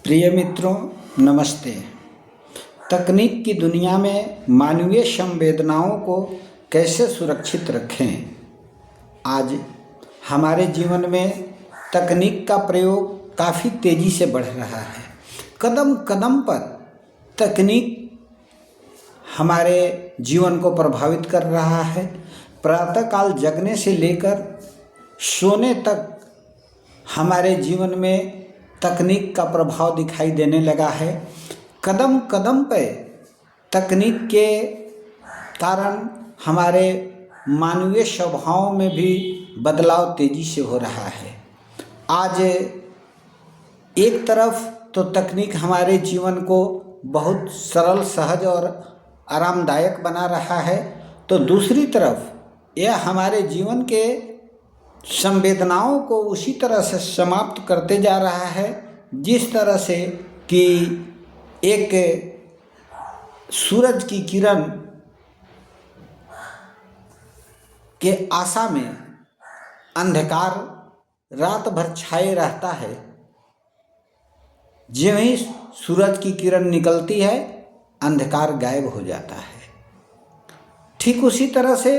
प्रिय मित्रों, नमस्ते। तकनीक की दुनिया में मानवीय संवेदनाओं को कैसे सुरक्षित रखें। आज हमारे जीवन में तकनीक का प्रयोग काफ़ी तेज़ी से बढ़ रहा है। कदम कदम पर तकनीक हमारे जीवन को प्रभावित कर रहा है। प्रातःकाल जगने से लेकर सोने तक हमारे जीवन में तकनीक का प्रभाव दिखाई देने लगा है। कदम कदम पे तकनीक के कारण हमारे मानवीय स्वभाव में भी बदलाव तेज़ी से हो रहा है। आज एक तरफ तो तकनीक हमारे जीवन को बहुत सरल, सहज और आरामदायक बना रहा है, तो दूसरी तरफ यह हमारे जीवन के संवेदनाओं को उसी तरह से समाप्त करते जा रहा है जिस तरह से कि एक सूरज की किरण के आशा में अंधकार रात भर छाए रहता है। ज्यों ही सूरज की किरण निकलती है, अंधकार गायब हो जाता है। ठीक उसी तरह से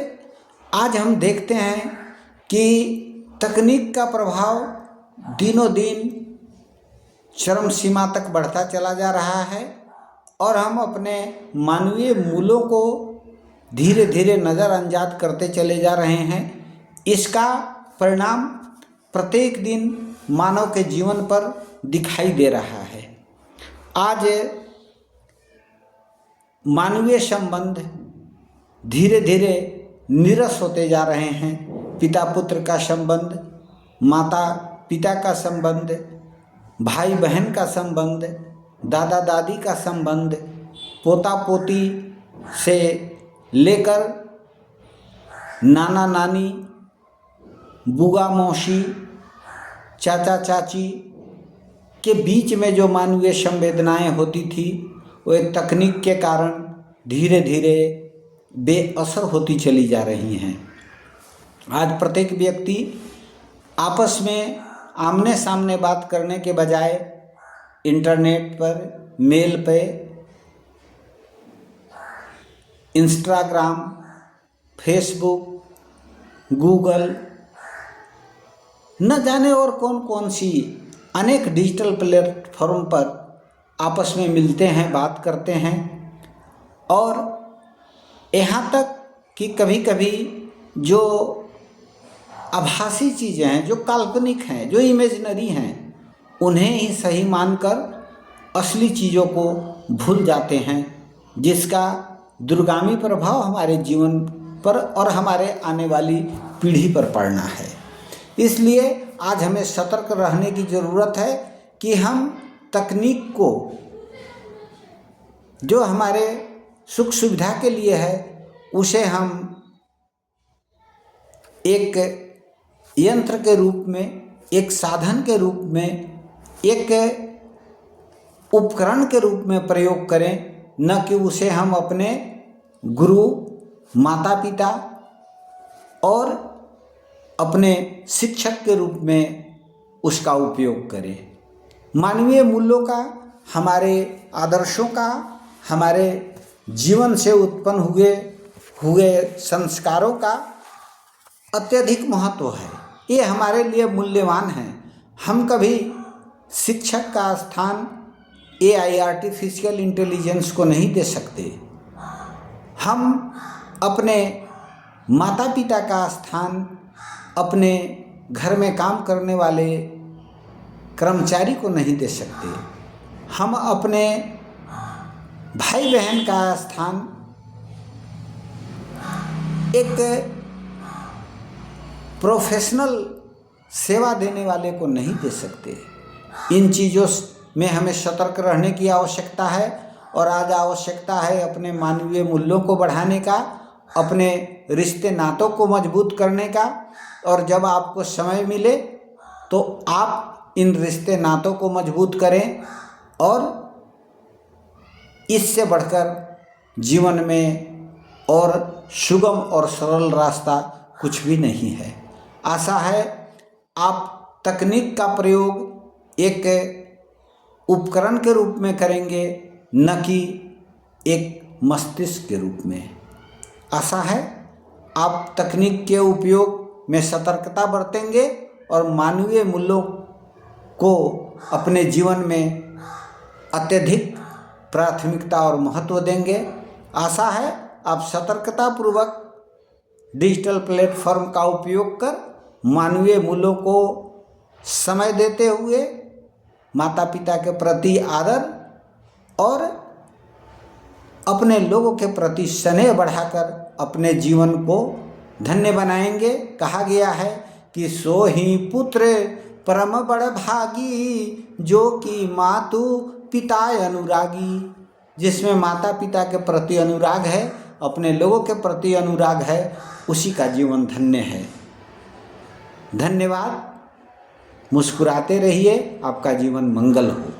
आज हम देखते हैं कि तकनीक का प्रभाव दिनों दिन चरम सीमा तक बढ़ता चला जा रहा है और हम अपने मानवीय मूल्यों को धीरे धीरे नज़रअंदाज करते चले जा रहे हैं। इसका परिणाम प्रत्येक दिन मानव के जीवन पर दिखाई दे रहा है। आज मानवीय संबंध धीरे धीरे नीरस होते जा रहे हैं। पिता पुत्र का संबंध, माता पिता का संबंध, भाई बहन का संबंध, दादा दादी का संबंध, पोता पोती से लेकर नाना नानी, बुआ मौसी, चाचा चाची के बीच में जो मानवीय संवेदनाएं होती थी, वो एक तकनीक के कारण धीरे धीरे बेअसर होती चली जा रही हैं। आज प्रत्येक व्यक्ति आपस में आमने सामने बात करने के बजाय इंटरनेट पर, मेल पे, इंस्टाग्राम, फेसबुक, गूगल, न जाने और कौन कौन सी अनेक डिजिटल प्लेटफॉर्म पर आपस में मिलते हैं, बात करते हैं। और यहाँ तक कि कभी कभी जो आभासी चीज़ें हैं, जो काल्पनिक हैं, जो इमेजिनरी हैं, उन्हें ही सही मानकर असली चीज़ों को भूल जाते हैं, जिसका दूरगामी प्रभाव हमारे जीवन पर और हमारे आने वाली पीढ़ी पर पड़ना है। इसलिए आज हमें सतर्क रहने की ज़रूरत है कि हम तकनीक को जो हमारे सुख सुविधा के लिए है, उसे हम एक यंत्र के रूप में, एक साधन के रूप में, एक उपकरण के रूप में प्रयोग करें, न कि उसे हम अपने गुरु, माता पिता और अपने शिक्षक के रूप में उसका उपयोग करें। मानवीय मूल्यों का, हमारे आदर्शों का, हमारे जीवन से उत्पन्न हुए संस्कारों का अत्यधिक महत्व है। ये हमारे लिए मूल्यवान हैं। हम कभी शिक्षक का स्थान AI, आर्टिफिशियल इंटेलिजेंस को नहीं दे सकते। हम अपने माता पिता का स्थान अपने घर में काम करने वाले कर्मचारी को नहीं दे सकते। हम अपने भाई बहन का स्थान एक प्रोफेशनल सेवा देने वाले को नहीं दे सकते। इन चीज़ों में हमें सतर्क रहने की आवश्यकता है और आज आवश्यकता है अपने मानवीय मूल्यों को बढ़ाने का, अपने रिश्ते नातों को मजबूत करने का। और जब आपको समय मिले तो आप इन रिश्ते नातों को मजबूत करें। और इससे बढ़कर जीवन में और सुगम और सरल रास्ता कुछ भी नहीं है। आशा है आप तकनीक का प्रयोग एक उपकरण के रूप में करेंगे, न कि एक मस्तिष्क के रूप में। आशा है आप तकनीक के उपयोग में सतर्कता बरतेंगे और मानवीय मूल्यों को अपने जीवन में अत्यधिक प्राथमिकता और महत्व देंगे। आशा है आप सतर्कतापूर्वक डिजिटल प्लेटफॉर्म का उपयोग कर मानवीय मूल्यों को समय देते हुए माता पिता के प्रति आदर और अपने लोगों के प्रति स्नेह बढ़ाकर अपने जीवन को धन्य बनाएंगे। कहा गया है कि सो ही पुत्र परम बड़ भागी, जो कि मातु पिता अनुरागी। जिसमें माता पिता के प्रति अनुराग है, अपने लोगों के प्रति अनुराग है, उसी का जीवन धन्य है। धन्यवाद। मुस्कुराते रहिए, आपका जीवन मंगल हो।